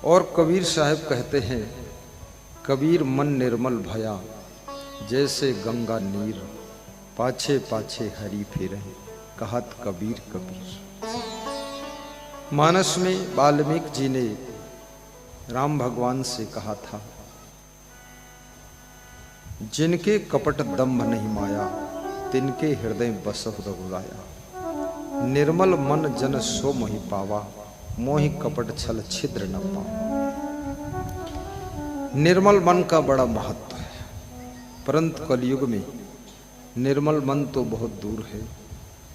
और कबीर साहब कहते हैं, कबीर मन निर्मल भया जैसे गंगा नीर, पाछे पाछे हरि फिरे कहत कबीर कबीर। मानस में वाल्मीकि जी ने राम भगवान से कहा था, जिनके कपट दम्भ नहीं माया, तिनके हृदय बसहु रघुराया। निर्मल मन जन सो मोहि पावा, मोहि कपट छल छिद्र न पावा। निर्मल मन का बड़ा महत्व है, परंतु कलयुग में निर्मल मन तो बहुत दूर है।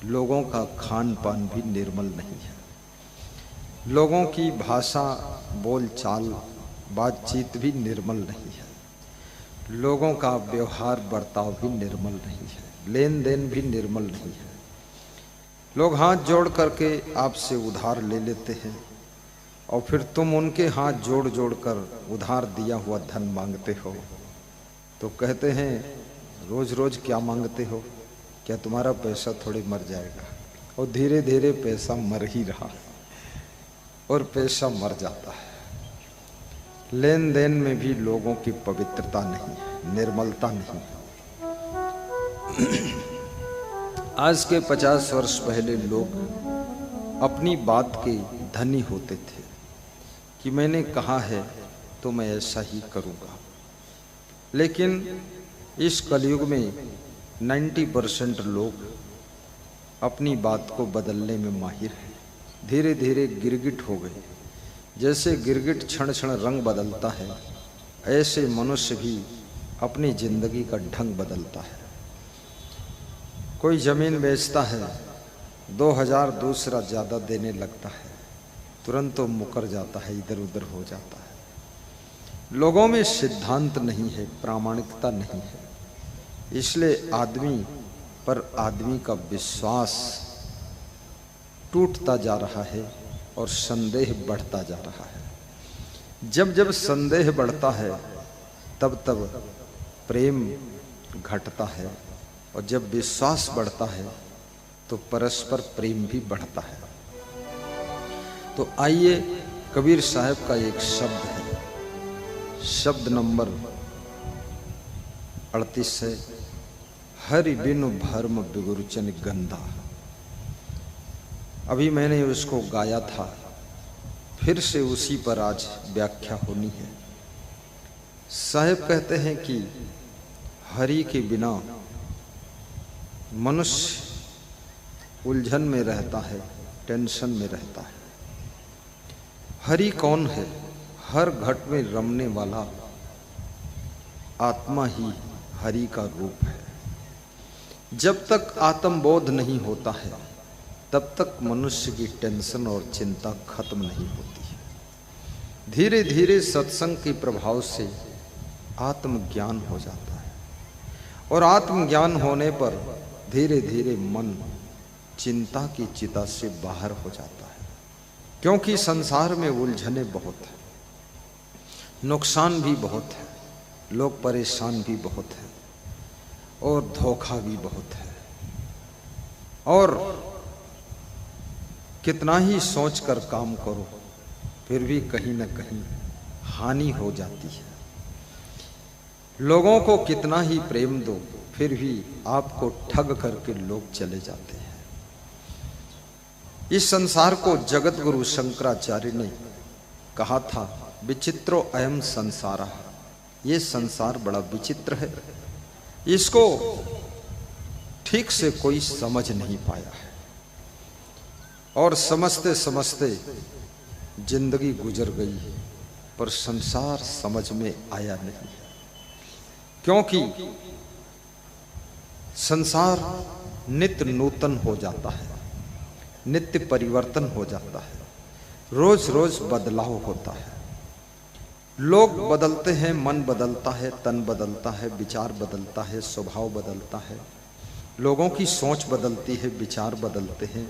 लोगों का खान पान भी निर्मल नहीं है, लोगों की भाषा बोल चाल बातचीत भी निर्मल नहीं है, लोगों का व्यवहार बर्ताव भी निर्मल नहीं है, लेन देन भी निर्मल नहीं है। लोग हाथ जोड़ करके आपसे उधार ले लेते हैं और फिर तुम उनके हाथ जोड़ जोड़ कर उधार दिया हुआ धन मांगते हो, तो कहते हैं रोज रोज क्या मांगते हो, क्या तुम्हारा पैसा थोड़ी मर जाएगा। और धीरे धीरे पैसा मर ही रहा है और पैसा मर जाता है। लेन देन में भी लोगों की पवित्रता नहीं है, निर्मलता नहीं। आज के 50 वर्ष पहले लोग अपनी बात के धनी होते थे कि मैंने कहा है तो मैं ऐसा ही करूँगा। लेकिन इस कलयुग में 90% लोग अपनी बात को बदलने में माहिर हैं। धीरे धीरे गिरगिट हो गए। जैसे गिरगिट क्षण क्षण रंग बदलता है, ऐसे मनुष्य भी अपनी जिंदगी का ढंग बदलता है। कोई जमीन बेचता है, 2000 दूसरा ज़्यादा देने लगता है, तुरंत तो मुकर जाता है, इधर उधर हो जाता है। लोगों में सिद्धांत नहीं है, प्रामाणिकता नहीं है, इसलिए आदमी पर आदमी का विश्वास टूटता जा रहा है और संदेह बढ़ता जा रहा है। जब जब संदेह बढ़ता है तब तब प्रेम घटता है, और जब विश्वास बढ़ता है तो परस्पर प्रेम भी बढ़ता है। तो आइए कबीर साहब का एक शब्द है, शब्द नंबर 38 है, हरि बिनु भर्म बिगुरचन गंधा। अभी मैंने उसको गाया था, फिर से उसी पर आज व्याख्या होनी है। साहब कहते हैं कि हरि के बिना मनुष्य उलझन में रहता है, टेंशन में रहता है। हरि कौन है? हर घट में रमने वाला आत्मा ही हरि का रूप है। जब तक आत्मबोध नहीं होता है तब तक मनुष्य की टेंशन और चिंता खत्म नहीं होती है। धीरे धीरे सत्संग के प्रभाव से आत्मज्ञान हो जाता है, और आत्मज्ञान होने पर धीरे धीरे मन चिंता की चिता से बाहर हो जाता है। क्योंकि संसार में उलझने बहुत है, नुकसान भी बहुत है, लोग परेशान भी बहुत है, और धोखा भी बहुत है, और कितना ही सोच कर काम करो फिर भी कहीं न कहीं हानि हो जाती है। लोगों को कितना ही प्रेम दो फिर भी आपको ठग करके लोग चले जाते हैं। इस संसार को जगत गुरु शंकराचार्य ने कहा था, विचित्रो अयम संसारा, ये संसार बड़ा विचित्र है, इसको ठीक से कोई समझ नहीं पाया है, और समझते समझते जिंदगी गुजर गई है, पर संसार समझ में आया नहीं है। क्योंकि संसार नित्य नूतन हो जाता है, नित्य परिवर्तन हो जाता है, रोज रोज बदलाव होता है। लोग बदलते हैं, मन बदलता है, तन बदलता है, विचार बदलता है, स्वभाव बदलता है, लोगों की सोच बदलती है, विचार बदलते हैं,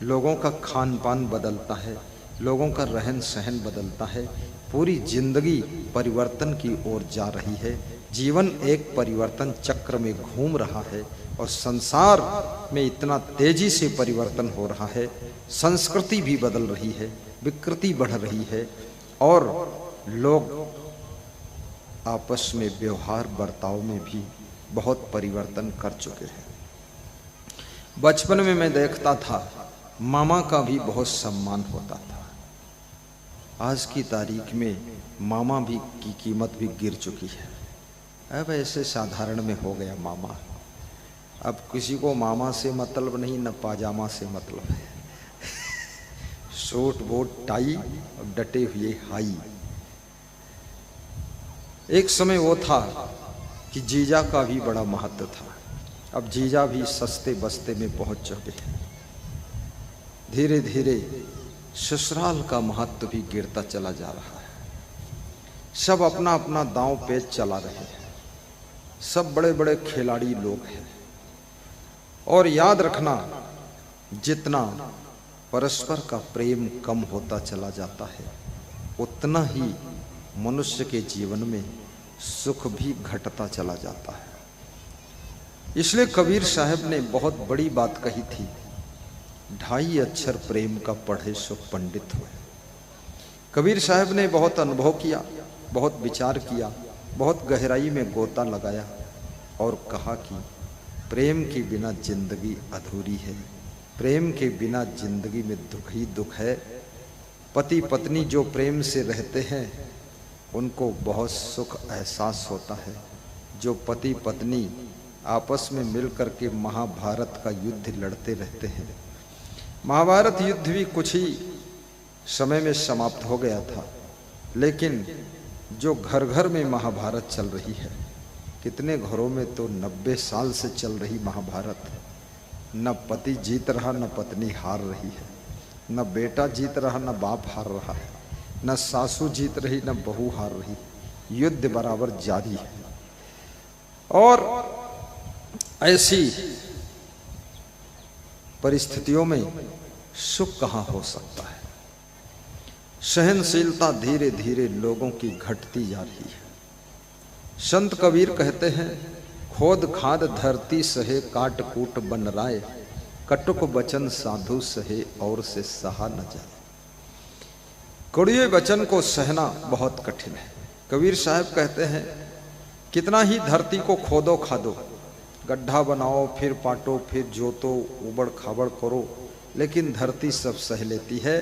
लोगों का खान पान बदलता है, लोगों का रहन सहन बदलता है। पूरी जिंदगी परिवर्तन की ओर जा रही है। जीवन एक परिवर्तन चक्र में घूम रहा है, और संसार में इतना तेजी से परिवर्तन हो रहा है। संस्कृति भी बदल रही है, विकृति बढ़ रही है, और लोग आपस में व्यवहार बर्ताव में भी बहुत परिवर्तन कर चुके हैं। बचपन में मैं देखता था मामा का भी बहुत सम्मान होता था। आज की तारीख में मामा भी की कीमत भी गिर चुकी है। अब ऐसे साधारण में हो गया मामा। अब किसी को मामा से मतलब नहीं, न पाजामा से मतलब है। सूट बूट टाई और डटे हुए हाई। एक समय वो था कि जीजा का भी बड़ा महत्व था। अब जीजा भी सस्ते बस्ते में पहुंच चुके हैं। धीरे धीरे ससुराल का महत्व भी गिरता चला जा रहा है। सब अपना अपना दांव पेच चला रहे हैं। सब बड़े बड़े खिलाड़ी लोग हैं। और याद रखना, जितना परस्पर का प्रेम कम होता चला जाता है, उतना ही मनुष्य के जीवन में सुख भी घटता चला जाता है। इसलिए कबीर साहब ने बहुत बड़ी बात कही थी, 2.5 अक्षर प्रेम का पढ़े सो पंडित हुए। कबीर साहब ने बहुत अनुभव किया, बहुत विचार किया, बहुत गहराई में गोता लगाया और कहा कि प्रेम के बिना जिंदगी अधूरी है। प्रेम के बिना जिंदगी में दुख ही दुख है। पति पत्नी जो प्रेम से रहते हैं उनको बहुत सुख एहसास होता है। जो पति पत्नी आपस में मिलकर के महाभारत का युद्ध लड़ते रहते हैं। महाभारत युद्ध भी कुछ ही समय में समाप्त हो गया था, लेकिन जो घर घर में महाभारत चल रही है, कितने घरों में तो 90 साल से चल रही महाभारत, न पति जीत रहा न पत्नी हार रही है, न बेटा जीत रहा न बाप हार रहा है, न सासू जीत रही न बहू हार रही। युद्ध बराबर जारी है। और ऐसी परिस्थितियों में सुख कहाँ हो सकता है। सहनशीलता धीरे धीरे लोगों की घटती जा रही है। संत कबीर कहते हैं, खोद खाद धरती सहे काट कूट बन राय, कटुक बचन साधु सहे और से सहा न जाए। कड़ुए वचन को सहना बहुत कठिन है। कबीर साहब कहते हैं, कितना ही धरती को खोदो खादो, गड्ढा बनाओ, फिर पाटो, फिर जोतो, उबड़ खाबड़ करो, लेकिन धरती सब सह लेती है।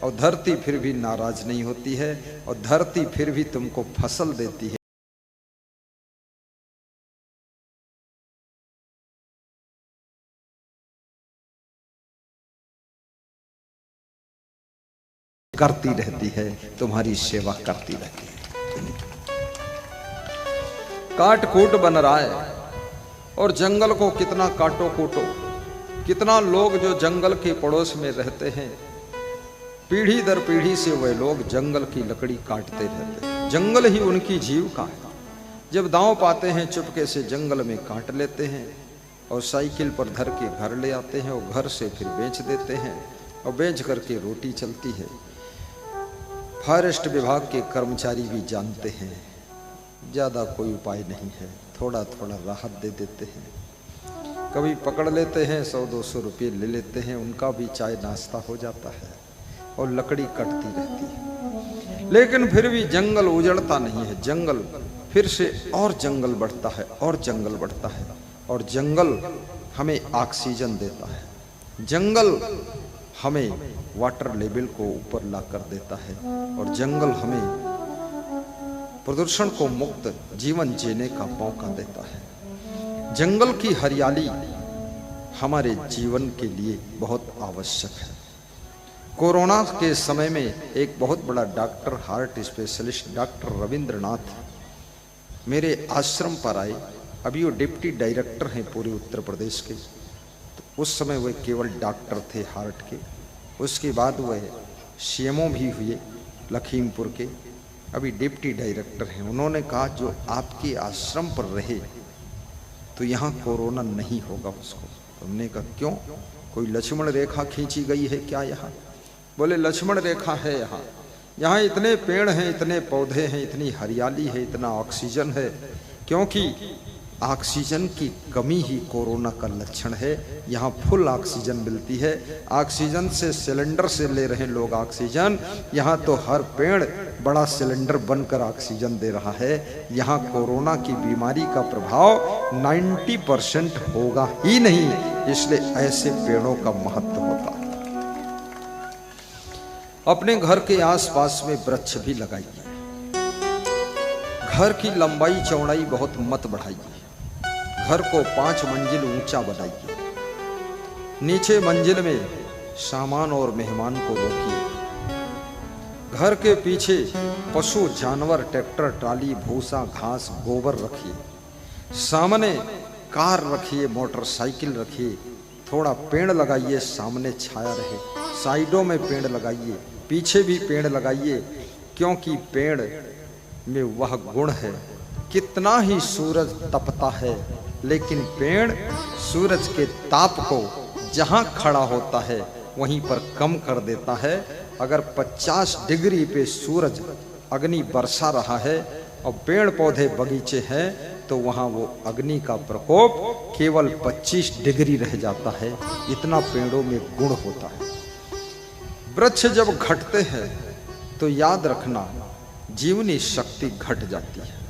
और धरती फिर भी नाराज नहीं होती है, और धरती फिर भी तुमको फसल देती है। करती रहती है, तुम्हारी सेवा करती रहती है। काट कूट बन रहा है। और जंगल को कितना काटो कूटो, कितना लोग जो जंगल के पड़ोस में रहते हैं, पीढ़ी दर पीढ़ी से वे लोग जंगल की लकड़ी काटते रहते हैं। जंगल ही उनकी जीविका है। जब दांव पाते हैं चुपके से जंगल में काट लेते हैं और साइकिल पर धर के घर ले आते हैं, और घर से फिर बेच देते हैं, और बेच करके रोटी चलती है। फॉरेस्ट विभाग के कर्मचारी भी जानते हैं ज़्यादा कोई उपाय नहीं है, थोड़ा थोड़ा राहत दे देते हैं। कभी पकड़ लेते हैं, 100-200 रुपये ले लेते हैं, उनका भी चाय नाश्ता हो जाता है और लकड़ी कटती रहती है। लेकिन फिर भी जंगल उजड़ता नहीं है। जंगल फिर से और जंगल बढ़ता है और जंगल बढ़ता है, और जंगल हमें ऑक्सीजन देता है। जंगल हमें वाटर लेवल को ऊपर ला कर देता है, और जंगल हमें प्रदूषण को मुक्त जीवन जीने का मौका देता है। जंगल की हरियाली हमारे जीवन के लिए बहुत आवश्यक है। कोरोना के समय में एक बहुत बड़ा doctor, heart specialist doctor Rabindranath मेरे आश्रम पर आए। अभी वो डिप्टी डायरेक्टर हैं पूरे उत्तर प्रदेश के। तो उस समय वे केवल डॉक्टर थे हार्ट के। उसके बाद वह सीएमओ भी हुए लखीमपुर के, अभी डिप्टी डायरेक्टर हैं। उन्होंने कहा जो आपके आश्रम पर रहे तो यहाँ कोरोना नहीं होगा उसको। तो हमने कहा क्यों, कोई लक्ष्मण रेखा खींची गई है क्या यहाँ? बोले लक्ष्मण रेखा है यहाँ। यहाँ इतने पेड़ हैं, इतने पौधे हैं, इतनी हरियाली है, इतना ऑक्सीजन है, क्योंकि ऑक्सीजन की कमी ही कोरोना का लक्षण है। यहाँ फुल ऑक्सीजन मिलती है, ऑक्सीजन से सिलेंडर से ले रहे लोग ऑक्सीजन, यहाँ तो हर पेड़ बड़ा सिलेंडर बनकर ऑक्सीजन दे रहा है। यहाँ कोरोना की बीमारी का प्रभाव 90% होगा ही नहीं, इसलिए ऐसे पेड़ों का महत्व होता है। अपने घर के आसपास में वृक्ष भी लगाइए। घर की लंबाई चौड़ाई बहुत मत बढ़ाइए। घर को 5 मंजिल ऊंचा बनाइए। नीचे मंजिल में सामान और मेहमान को रोकिए। घर के पीछे पशु जानवर, ट्रैक्टर, ट्राली, भूसा, घास, गोबर रखिए। सामने कार रखिए, मोटरसाइकिल रखिए। थोड़ा पेड़ लगाइए, सामने छाया रहे। साइडों में पेड़ लगाइए, पीछे भी पेड़ लगाइए, क्योंकि पेड़ में वह गुण है, कितना ही सूरज तपता है लेकिन पेड़ सूरज के ताप को जहां खड़ा होता है वहीं पर कम कर देता है। अगर 50 डिग्री पे सूरज अग्नि बरसा रहा है और पेड़ पौधे बगीचे हैं तो वहां वो अग्नि का प्रकोप केवल 25 डिग्री रह जाता है। इतना पेड़ों में गुण होता है। वृक्ष जब घटते हैं तो याद रखना जीवनी शक्ति घट जाती है।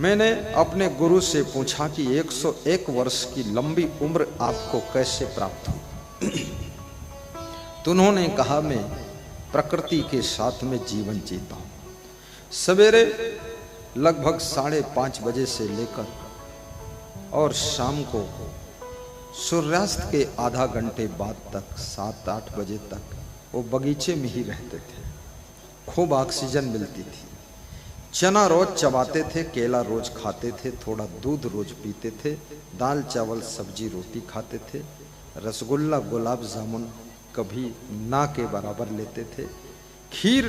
मैंने अपने गुरु से पूछा कि 101 वर्ष की लंबी उम्र आपको कैसे प्राप्त हुई? तो उन्होंने कहा, मैं प्रकृति के साथ में जीवन जीता हूं। सवेरे लगभग 5:30 बजे से लेकर और शाम को सूर्यास्त के आधा घंटे बाद तक 7-8 बजे तक वो बगीचे में ही रहते थे। खूब ऑक्सीजन मिलती थी। चना रोज चबाते थे, केला रोज खाते थे, थोड़ा दूध रोज पीते थे, दाल चावल सब्जी रोटी खाते थे, रसगुल्ला गुलाब जामुन कभी ना के बराबर लेते थे, खीर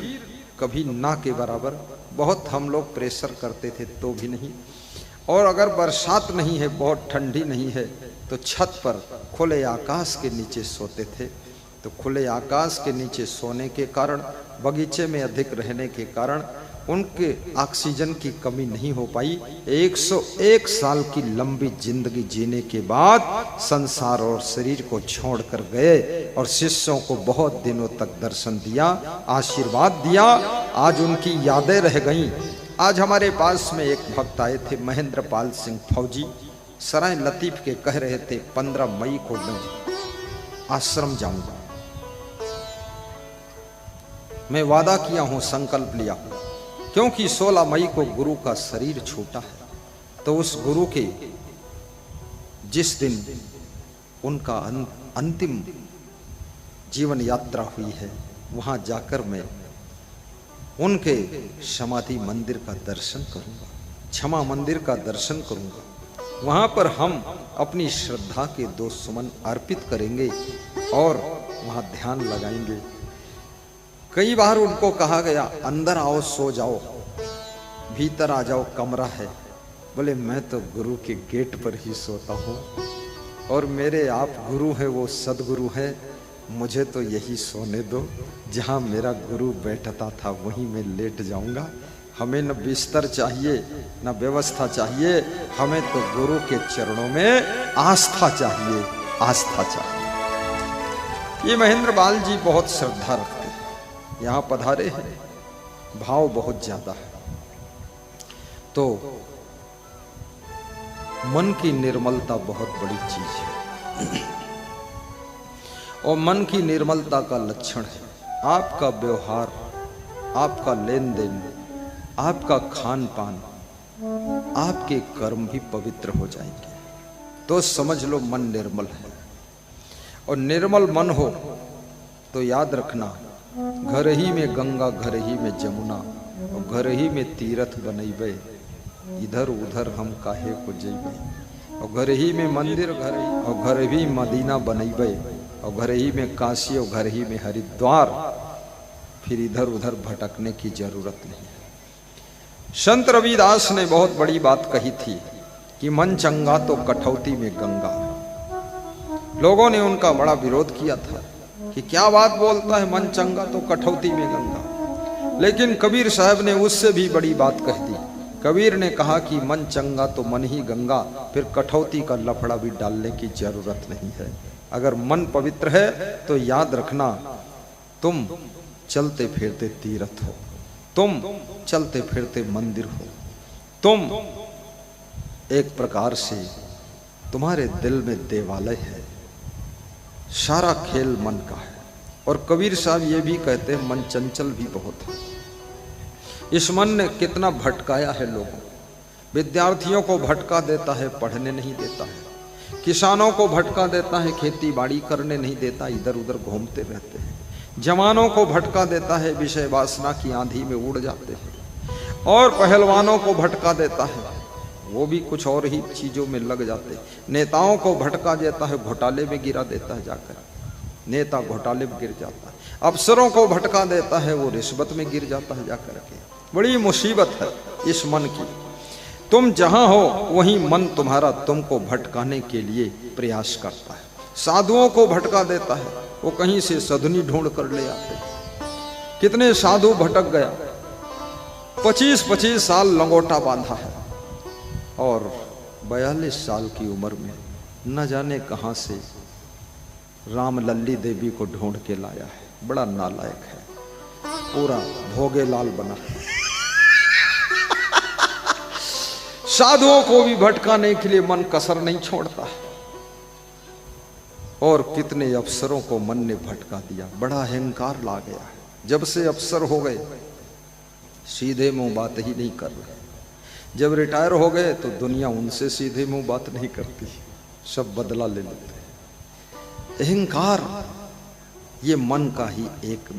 कभी ना के बराबर। बहुत हम लोग प्रेशर करते थे तो भी नहीं। और अगर बरसात नहीं है, बहुत ठंडी नहीं है, तो छत पर खुले आकाश के नीचे सोते थे। तो खुले आकाश के नीचे सोने के कारण, बगीचे में अधिक रहने के कारण उनके ऑक्सीजन की कमी नहीं हो पाई। 101 साल की लंबी जिंदगी जीने के बाद संसार और शरीर को छोड़कर गए और शिष्यों को बहुत दिनों तक दर्शन दिया, आशीर्वाद दिया। आज उनकी यादें रह गईं। आज हमारे पास में एक भक्त आए थे, महेंद्र पाल सिंह फौजी, सराय लतीफ के, कह रहे थे 15 मई को मैं आश्रम जाऊंगा। मैं वादा किया हूं, संकल्प लिया हूं, क्योंकि 16 मई को गुरु का शरीर छूटा है। तो उस गुरु के जिस दिन उनका अंतिम जीवन यात्रा हुई है, वहां जाकर मैं उनके समाधि मंदिर का दर्शन करूंगा, क्षमा मंदिर का दर्शन करूंगा। वहां पर हम अपनी श्रद्धा के 2 सुमन अर्पित करेंगे और वहां ध्यान लगाएंगे। कई बार उनको कहा गया, अंदर आओ, सो जाओ, भीतर आ जाओ, कमरा है। बोले, मैं तो गुरु के गेट पर ही सोता हूँ और मेरे आप गुरु हैं, वो सदगुरु हैं, मुझे तो यही सोने दो। जहाँ मेरा गुरु बैठता था वहीं मैं लेट जाऊंगा। हमें न बिस्तर चाहिए न व्यवस्था चाहिए, हमें तो गुरु के चरणों में आस्था चाहिए, आस्था चाहिए। ये महेंद्र पाल जी बहुत श्रद्धा रखते हैं, यहाँ पधारे हैं, भाव बहुत ज्यादा है। तो मन की निर्मलता बहुत बड़ी चीज है और मन की निर्मलता का लक्षण है आपका व्यवहार, आपका लेन देन, आपका खान पान, आपके कर्म भी पवित्र हो जाएंगे। तो समझ लो मन निर्मल है। और निर्मल मन हो तो याद रखना, घर ही में गंगा, घर ही में जमुना और घर ही में तीर्थ बनैबे, इधर उधर हम काहे को जइबे। और घर ही में मंदिर, घर ही और घर भी मदीना बनैबे, और घर ही में काशी और घर ही में हरिद्वार, फिर इधर उधर भटकने की जरूरत नहीं है। संत रविदास ने बहुत बड़ी बात कही थी कि मन चंगा तो कठौती में गंगा। लोगों ने उनका बड़ा विरोध किया था कि क्या बात बोलता है, मन चंगा तो कठौती में गंगा। लेकिन कबीर साहब ने उससे भी बड़ी बात कह दी। कबीर ने कहा कि मन चंगा तो मन ही गंगा, फिर कठौती का लफड़ा भी डालने की जरूरत नहीं है। अगर मन पवित्र है तो याद रखना, तुम चलते फिरते तीर्थ हो, तुम चलते फिरते मंदिर हो, तुम एक प्रकार से तुम्हारे दिल में देवालय है। सारा खेल मन का है। और कबीर साहब ये भी कहते हैं मन चंचल भी बहुत है। इस मन ने कितना भटकाया है लोगों को। विद्यार्थियों को भटका देता है, पढ़ने नहीं देता है। किसानों को भटका देता है, खेती बाड़ी करने नहीं देता, इधर उधर घूमते रहते हैं। जवानों को भटका देता है, विषय वासना की आंधी में उड़ जाते हैं। और पहलवानों को भटका देता है, वो भी कुछ और ही चीजों में लग जाते हैं। नेताओं को भटका देता है, घोटाले में गिरा देता है, जाकर नेता घोटाले में गिर जाता है। अफसरों को भटका देता है, वो रिश्वत में गिर जाता है जाकर के। बड़ी मुसीबत है इस मन की। तुम जहां हो वहीं मन तुम्हारा तुमको भटकाने के लिए प्रयास करता है। साधुओं को भटका देता है, वो कहीं से सधुनी ढूंढ कर ले आते। कितने साधु भटक गया, 25-25 साल लंगोटा बांधा है और 42 साल की उम्र में न जाने कहां से राम लल्ली देवी को ढूंढ के लाया है। बड़ा नालायक है, पूरा भोगे लाल बना है। साधुओं को भी भटकाने के लिए मन कसर नहीं छोड़ता है। और कितने अफसरों को मन ने भटका दिया, बड़ा अहंकार ला गया है। जब से अफसर हो गए सीधे मुंह बात ही नहीं कर रहे। जब रिटायर हो गए तो दुनिया उनसे सीधे मुंह बात नहीं करती, सब बदला ले लेते हैं। अहंकार ये मन का ही एक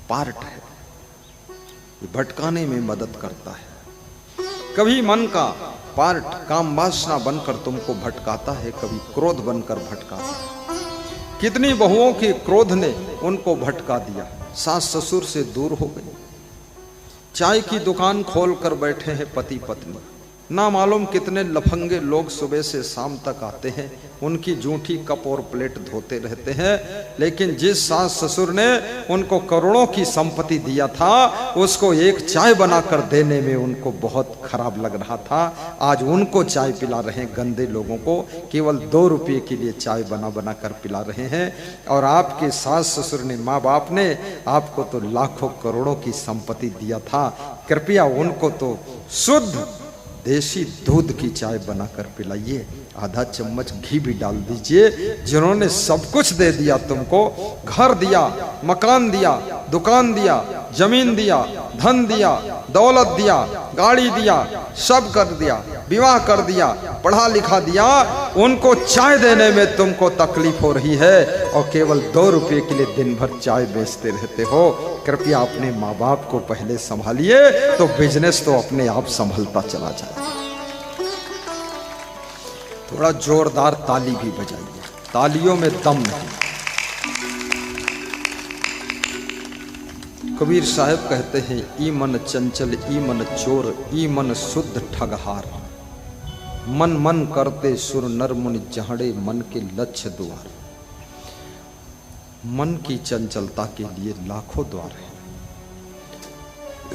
पार्ट है, ये भटकाने में मदद करता है। कभी मन का पार्ट काम वासना बनकर तुमको भटकाता है, कभी क्रोध बनकर भटकाता है। कितनी बहुओं के क्रोध ने उनको भटका दिया, सास ससुर से दूर हो गई। चाय की दुकान खोल कर बैठे हैं पति पत्नी, ना मालूम कितने लफंगे लोग सुबह से शाम तक आते हैं, उनकी जूठी कप और प्लेट धोते रहते हैं। लेकिन जिस सास ससुर ने उनको करोड़ों की संपत्ति दिया था, उसको एक चाय बनाकर देने में उनको बहुत खराब लग रहा था। आज उनको चाय पिला रहे हैं, गंदे लोगों को केवल 2 रुपये के लिए चाय बना बना कर पिला रहे हैं। और आपके सास ससुर ने, माँ बाप ने आपको तो लाखों करोड़ों की संपत्ति दिया था, कृपया उनको तो शुद्ध देसी दूध की चाय बनाकर पिलाइए, आधा चम्मच घी भी डाल दीजिए। जिन्होंने सब कुछ दे दिया तुमको, घर दिया, मकान दिया, दुकान दिया, जमीन दिया, धन दिया, दौलत दिया, गाड़ी दिया, सब कर दिया, विवाह कर दिया, पढ़ा लिखा दिया, उनको चाय देने में तुमको तकलीफ हो रही है और केवल 2 रुपये के लिए दिन भर चाय बेचते रहते हो। कृपया अपने माँ बाप को पहले संभालिए, तो बिजनेस तो अपने आप संभलता चला जाए। थोड़ा जोरदार ताली भी बजाइए, तालियों में दम नहीं। कबीर साहब कहते हैं, ई मन चंचल ई मन चोर ई मन शुद्ध ठगहार, मन मन करते सुर नर मुनि जहड़े मन के लक्ष्य द्वार। मन की चंचलता के लिए लाखों द्वार हैं।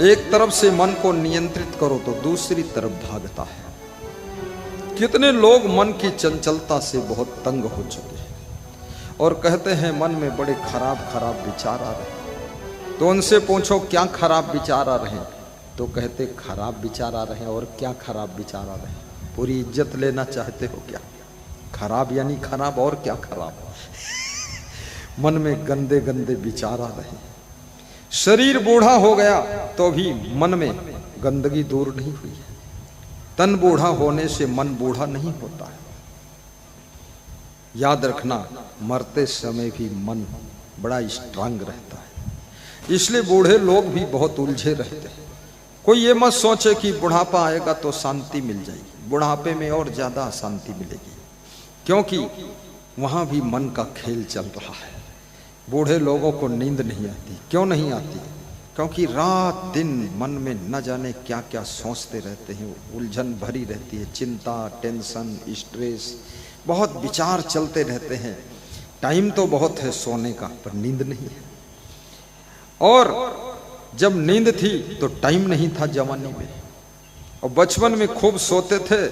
एक तरफ से मन को नियंत्रित करो तो दूसरी तरफ भागता है। कितने लोग मन की चंचलता से बहुत तंग हो चुके हैं और कहते हैं मन में बड़े खराब खराब विचार आ रहे हैं। तो उनसे पूछो क्या खराब विचार आ रहे हैं, तो कहते खराब विचार आ रहे हैं। और क्या खराब विचार आ रहे हैं? पूरी इज्जत लेना चाहते हो क्या? खराब यानी खराब, और क्या खराब? मन में गंदे गंदे विचार आ रहे हैं। शरीर बूढ़ा हो गया तो भी मन में गंदगी दूर नहीं हुई है। तन बूढ़ा होने से मन बूढ़ा नहीं होता है। याद रखना, मरते समय भी मन बड़ा स्ट्रांग रहता है। इसलिए बूढ़े लोग भी बहुत उलझे रहते हैं। कोई ये मत सोचे कि बुढ़ापा आएगा तो शांति मिल जाएगी। बुढ़ापे में और ज्यादा अशांति मिलेगी, क्योंकि वहां भी मन का खेल चल रहा है। बूढ़े लोगों को नींद नहीं आती। क्यों नहीं आती? क्योंकि रात दिन मन में न जाने क्या क्या सोचते रहते हैं, उलझन भरी रहती है, चिंता, टेंशन, स्ट्रेस, बहुत विचार चलते रहते हैं। टाइम तो बहुत है सोने का, पर नींद नहीं है। और जब नींद थी तो टाइम नहीं था जवानी में, और बचपन में खूब सोते थे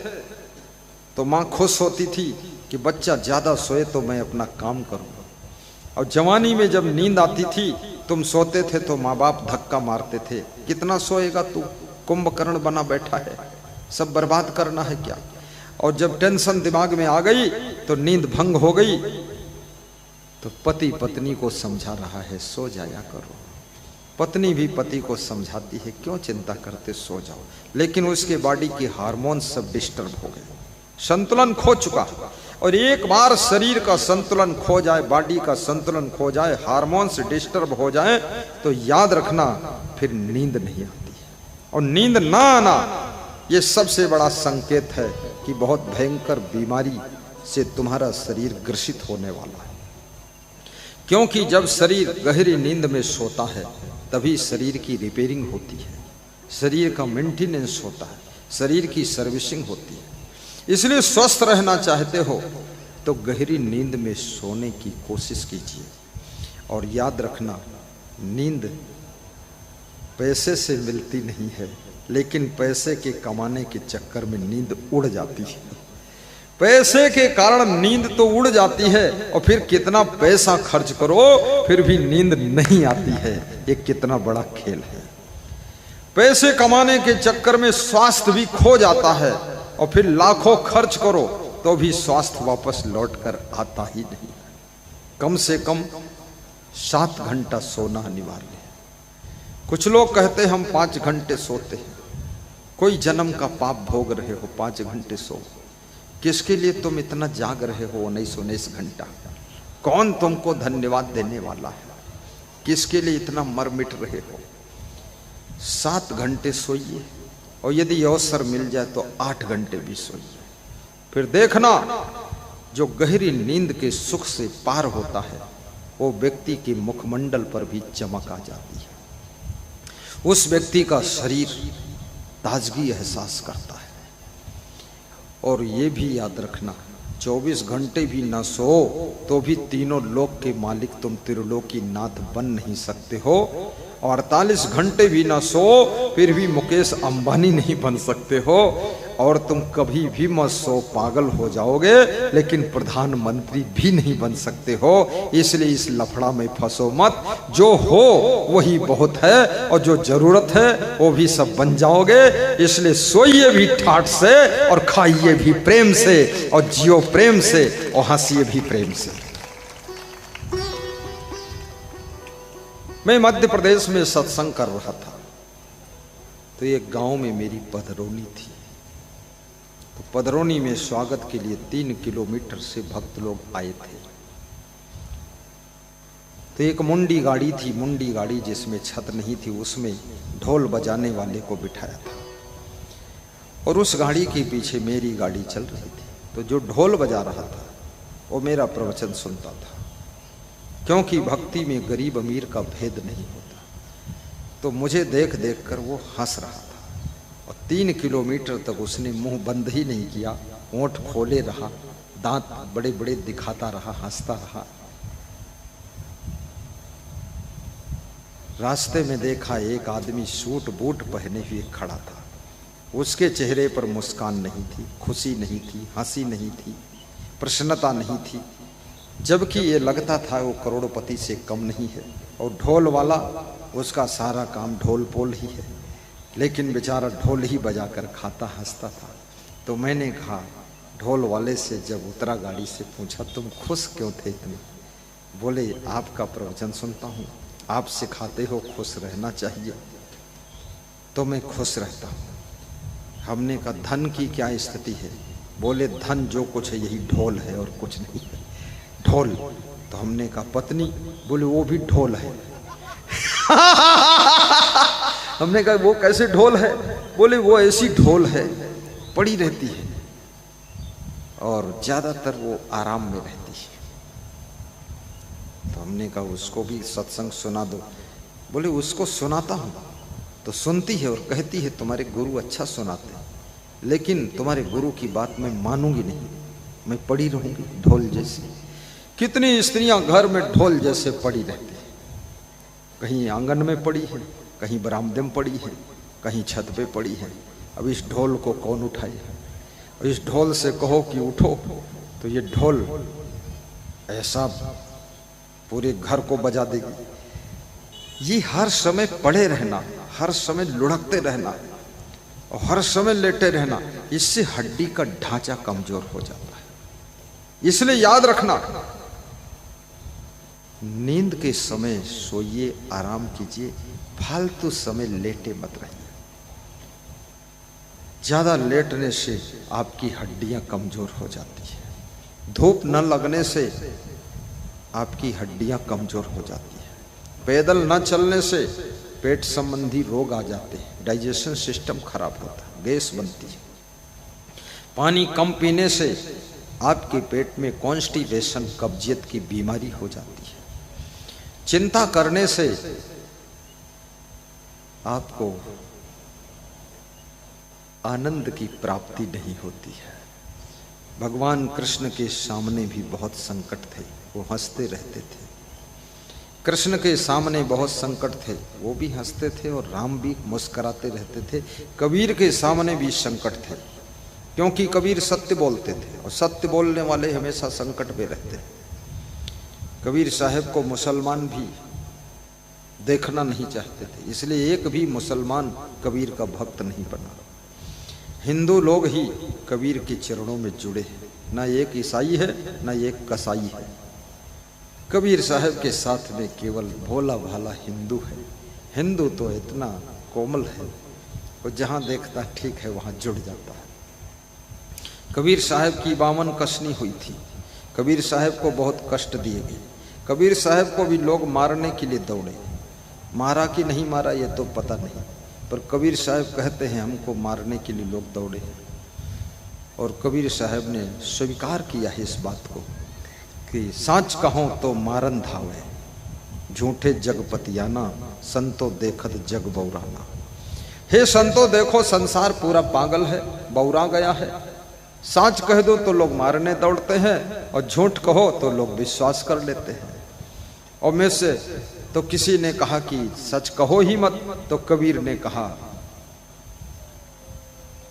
तो माँ खुश होती थी कि बच्चा ज्यादा सोए तो मैं अपना काम करूं, और जवानी में जब नींद आती थी तुम सोते थे तो माँ बाप धक्का मारते थे, कितना सोएगा तू, कुंभकर्ण बना बैठा है, सब बर्बाद करना है क्या। और जब टेंशन दिमाग में आ गई तो नींद भंग हो गई, तो पति पत्नी को समझा रहा है सो जाया करो, पत्नी भी पति को समझाती है क्यों चिंता करते, सो जाओ। लेकिन उसके बॉडी के हार्मोन सब डिस्टर्ब हो गए, संतुलन खो चुका। और एक बार शरीर का संतुलन खो जाए, बॉडी का संतुलन खो जाए, हार्मोन्स डिस्टर्ब हो जाए, तो याद रखना फिर नींद नहीं आती है। और नींद ना आना ये सबसे बड़ा संकेत है कि बहुत भयंकर बीमारी से तुम्हारा शरीर ग्रसित होने वाला है। क्योंकि जब शरीर गहरी नींद में सोता है तभी शरीर की रिपेयरिंग होती है, शरीर का मेंटेनेंस होता है, शरीर की सर्विसिंग होती है। इसलिए स्वस्थ रहना चाहते हो तो गहरी नींद में सोने की कोशिश कीजिए। और याद रखना, नींद पैसे से मिलती नहीं है, लेकिन पैसे के कमाने के चक्कर में नींद उड़ जाती है। पैसे के कारण नींद तो उड़ जाती है, और फिर कितना पैसा खर्च करो फिर भी नींद नहीं आती है। ये कितना बड़ा खेल है। पैसे कमाने के चक्कर में स्वास्थ्य भी खो जाता है, और फिर लाखों खर्च करो तो भी स्वास्थ्य वापस लौट कर आता ही नहीं। कम से कम 7 घंटा सोना अनिवार्य है। कुछ लोग कहते हैं हम 5 घंटे सोते हैं। कोई जन्म का पाप भोग रहे हो, 5 घंटे सो। किसके लिए तुम इतना जाग रहे हो 19 घंटा? कौन तुमको धन्यवाद देने वाला है? किसके लिए इतना मर मिट रहे हो? 7 घंटे सोइए, और यदि अवसर मिल जाए तो 8 घंटे भी सोइए। फिर देखना, जो गहरी नींद के सुख से पार होता है वो व्यक्ति के मुखमंडल पर भी चमक आ जाती है। उस व्यक्ति का शरीर ताजगी एहसास करता है। और ये भी याद रखना, 24 घंटे भी न सो तो भी तीनों लोक के मालिक तुम त्रिलोकी नाथ बन नहीं सकते हो। और 48 घंटे भी ना सो फिर भी मुकेश अंबानी नहीं बन सकते हो। और तुम कभी भी मत सो, पागल हो जाओगे, लेकिन प्रधानमंत्री भी नहीं बन सकते हो। इसलिए इस लफड़ा में फंसो मत। जो हो वही बहुत है, और जो जरूरत है वो भी सब बन जाओगे। इसलिए सोइए भी ठाठ से, और खाइए भी प्रेम से, और जियो प्रेम से, और हंसिए भी प्रेम से। मैं मध्य प्रदेश में सत्संग कर रहा था, तो एक गांव में मेरी पधरौनी थी। तो पधरौनी में स्वागत के लिए 3 किलोमीटर से भक्त लोग आए थे। तो एक मुंडी गाड़ी थी, मुंडी गाड़ी जिसमें छत नहीं थी, उसमें ढोल बजाने वाले को बिठाया था, और उस गाड़ी के पीछे मेरी गाड़ी चल रही थी। तो जो ढोल बजा रहा था वो मेरा प्रवचन सुनता था, क्योंकि भक्ति में गरीब अमीर का भेद नहीं होता। तो मुझे देख देख कर वो हंस रहा था, और 3 किलोमीटर तक उसने मुंह बंद ही नहीं किया, होंठ खोले रहा, दांत बड़े बड़े दिखाता रहा, हंसता रहा। रास्ते में देखा एक आदमी सूट बूट पहने हुए खड़ा था। उसके चेहरे पर मुस्कान नहीं थी, खुशी नहीं थी, हंसी नहीं थी, प्रसन्नता नहीं थी, जबकि ये लगता था वो करोड़पति से कम नहीं है। और ढोल वाला, उसका सारा काम ढोल पोल ही है, लेकिन बेचारा ढोल ही बजाकर खाता हंसता था। तो मैंने कहा ढोल वाले से, जब उतरा गाड़ी से, पूछा तुम खुश क्यों थे इतने? बोले आपका प्रवचन सुनता हूँ, आप सिखाते हो खुश रहना चाहिए, तो मैं खुश रहता हूँ। हमने कहा धन की क्या स्थिति है? बोले धन जो कुछ है यही ढोल है और कुछ नहीं है। ढोल? तो हमने कहा पत्नी? बोले वो भी ढोल है। हमने कहा वो कैसे ढोल है? बोले वो ऐसी ढोल है, पड़ी रहती है और ज्यादातर वो आराम में रहती है। तो हमने कहा उसको भी सत्संग सुना दो। बोले उसको सुनाता हूँ तो सुनती है और कहती है तुम्हारे गुरु अच्छा सुनाते हैं, लेकिन तुम्हारे गुरु की बात मैं मानूंगी नहीं, मैं पड़ी रहूंगी ढोल जैसी। कितनी स्त्रियां घर में ढोल जैसे पड़ी रहती हैं, कहीं आंगन में पड़ी है, कहीं बरामदे में पड़ी है, कहीं छत पे पड़ी है। अब इस ढोल को कौन उठाए? और इस ढोल से कहो कि उठो तो ये ढोल ऐसा पूरे घर को बजा देगी। ये हर समय पड़े रहना, हर समय लुढ़कते रहना और हर समय लेटे रहना, इससे हड्डी का ढांचा कमजोर हो जाता है। इसलिए याद रखना, नींद के समय सोइए, आराम कीजिए, फालतू समय लेटे मत रहिए। ज्यादा लेटने से आपकी हड्डियां कमजोर हो जाती है। धूप न लगने से आपकी हड्डियां कमजोर हो जाती है। पैदल न चलने से पेट संबंधी रोग आ जाते हैं, डाइजेशन सिस्टम खराब होता है, गैस बनती है। पानी कम पीने से आपके पेट में कॉन्स्टिपेशन, कब्जियत की बीमारी हो जाती है। चिंता करने से आपको आनंद की प्राप्ति नहीं होती है। भगवान कृष्ण के सामने भी बहुत संकट थे, वो हंसते रहते थे। कृष्ण के सामने बहुत संकट थे, वो भी हंसते थे, और राम भी मुस्कुराते रहते थे। कबीर के सामने भी संकट थे, क्योंकि कबीर सत्य बोलते थे, और सत्य बोलने वाले हमेशा संकट में रहते हैं। कबीर साहब को मुसलमान भी देखना नहीं चाहते थे, इसलिए एक भी मुसलमान कबीर का भक्त नहीं बना। हिंदू लोग ही कबीर के चरणों में जुड़े हैं, ना एक ईसाई है ना एक कसाई है। कबीर साहब के साथ में केवल भोला भाला हिंदू है। हिंदू तो इतना कोमल है, वो जहाँ देखता ठीक है वहाँ जुड़ जाता है। कबीर साहब की 52 कसनी हुई थी। कबीर साहब को बहुत कष्ट दिए गए। कबीर साहब को भी लोग मारने के लिए दौड़े। मारा कि नहीं मारा ये तो पता नहीं, पर कबीर साहब कहते हैं हमको मारने के लिए लोग दौड़े। और कबीर साहब ने स्वीकार किया है इस बात को कि सांच कहो तो मारन धावे, झूठे जगपतियाना, संतो देखत जग बौराना। हे संतो देखो संसार पूरा पागल है, बौरा गया है। सांच कह दो तो लोग मारने दौड़ते हैं, और झूठ कहो तो लोग विश्वास कर लेते हैं। और में से तो किसी ने कहा कि सच कहो ही मत, तो कबीर ने कहा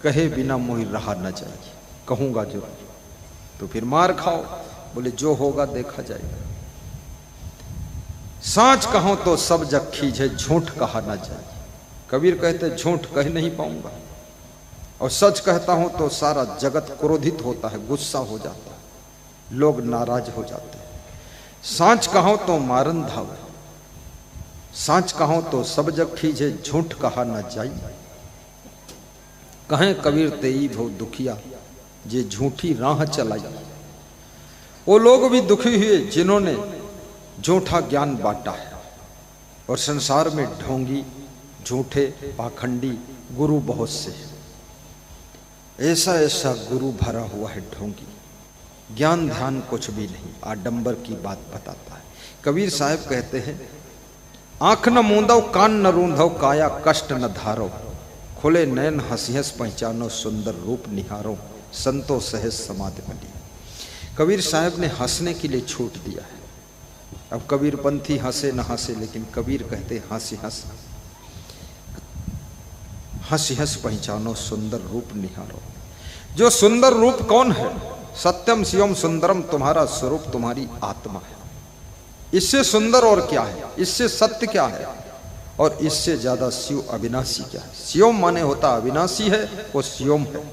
कहे बिना मोहि रहा न जाए, कहूंगा जरूर। तो फिर मार खाओ, बोले जो होगा देखा जाएगा। सांच कहो तो सब जग खींचे, झूठ कहा न जाए। कबीर कहते झूठ कह नहीं पाऊंगा, और सच कहता हूं तो सारा जगत क्रोधित होता है, गुस्सा हो जाता है, लोग नाराज हो जाते हैं। सांच कहो तो मारन धावे, सांच कहो तो सब जग खींचे, झूठ कहा न जाई। कहें कबीर तेई भो दुखिया, जे झूठी राह चलाई। वो लोग भी दुखी हुए जिन्होंने झूठा ज्ञान बांटा है, और संसार में ढोंगी, झूठे, पाखंडी गुरु बहुत से हैं। ऐसा ऐसा गुरु भरा हुआ है ढोंगी, ज्ञान ध्यान कुछ भी नहीं, आडंबर की बात बताता है। कबीर साहब कहते हैं आंख न मूंदो, कान न रूंधो, काया कष्ट न धारो, खुले नैन हंसियस पहचानो, सुंदर रूप निहारो, संतो सहज समाधि मिली। कबीर साहब ने हंसने के लिए छूट दिया है। अब कबीर पंथी हंसे न हंसे, लेकिन कबीर कहते हंसी हंस, हंसी हंस पहचानो, सुंदर रूप निहारो। जो सुंदर रूप कौन है? सत्यम शिवम सुंदरम, तुम्हारा स्वरूप तुम्हारी आत्मा है। इससे सुंदर और क्या है? इससे सत्य क्या है? और इससे ज्यादा शिव अविनाशी क्या है? शिवम माने होता अविनाशी है, वो शिवम है।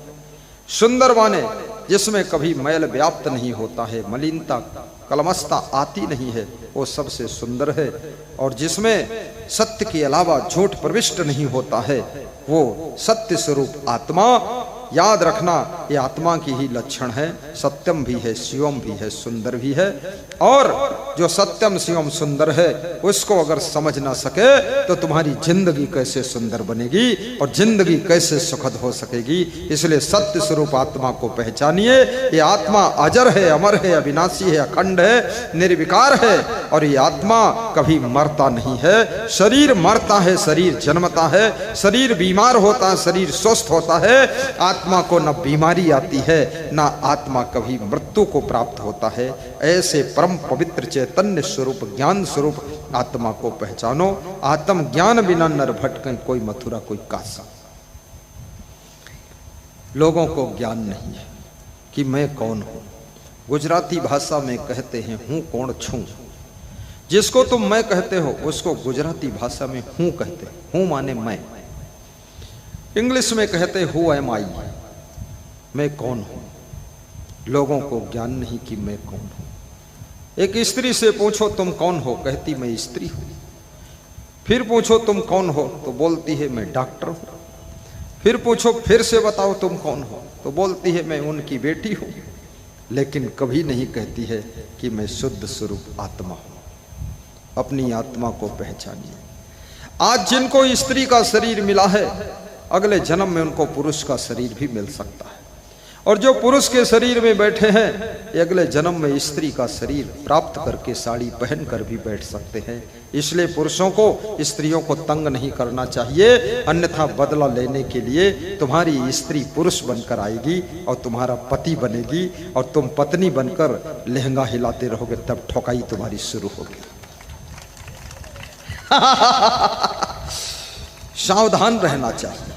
सुंदर माने जिसमें कभी मैल व्याप्त नहीं होता है, मलिनता कलमस्ता आती नहीं है, वो सबसे सुंदर है। और जिसमें सत्य के अलावा झूठ प्रविष्ट नहीं होता है, वो सत्य स्वरूप आत्मा। याद रखना, ये आत्मा की ही लक्षण है। सत्यम भी है, शिवम भी है, सुंदर भी है। और जो सत्यम शिवम सुंदर है, उसको अगर समझ ना सके तो तुम्हारी जिंदगी कैसे सुंदर बनेगी और जिंदगी कैसे सुखद हो सकेगी। इसलिए सत्य स्वरूप आत्मा को पहचानिए। ये आत्मा अजर है, अमर है, अविनाशी है, अखंड है, निर्विकार है। और ये आत्मा कभी मरता नहीं है। शरीर मरता है, शरीर जन्मता है, शरीर बीमार होता है, शरीर स्वस्थ होता है। आत्मा को न बीमारी आती है, ना आत्मा कभी मृत्यु को प्राप्त होता है। ऐसे परम पवित्र चैतन्य स्वरूप, ज्ञान स्वरूप आत्मा को पहचानो। आत्म ज्ञान बिना नर भटकें, कोई मथुरा कोई काशी। लोगों को ज्ञान नहीं है कि मैं कौन हूं। गुजराती भाषा में कहते हैं हूं कौन छू। जिसको तुम मैं कहते हो उसको गुजराती भाषा में हूं कहते हैं। हूं माने मैं। इंग्लिश में कहते हु एम आई, मैं कौन हूं। लोगों को ज्ञान नहीं कि मैं कौन हूं। एक स्त्री से पूछो तुम कौन हो, कहती मैं स्त्री हूं। फिर पूछो तुम कौन हो, तो बोलती है मैं डॉक्टर हूं। फिर पूछो फिर से बताओ तुम कौन हो, तो बोलती है मैं उनकी बेटी हूं। लेकिन कभी नहीं कहती है कि मैं शुद्ध स्वरूप आत्मा हूं। अपनी आत्मा को पहचानिए। आज जिनको स्त्री का शरीर मिला है, अगले जन्म में उनको पुरुष का शरीर भी मिल सकता है। और जो पुरुष के शरीर में बैठे हैं, अगले जन्म में स्त्री का शरीर प्राप्त करके साड़ी पहनकर भी बैठ सकते हैं। इसलिए पुरुषों को स्त्रियों को तंग नहीं करना चाहिए, अन्यथा बदला लेने के लिए तुम्हारी स्त्री पुरुष बनकर आएगी और तुम्हारा पति बनेगी, और तुम पत्नी बनकर लहंगा हिलाते रहोगे, तब ठोकाई तुम्हारी शुरू होगी। सावधान रहना चाहिए।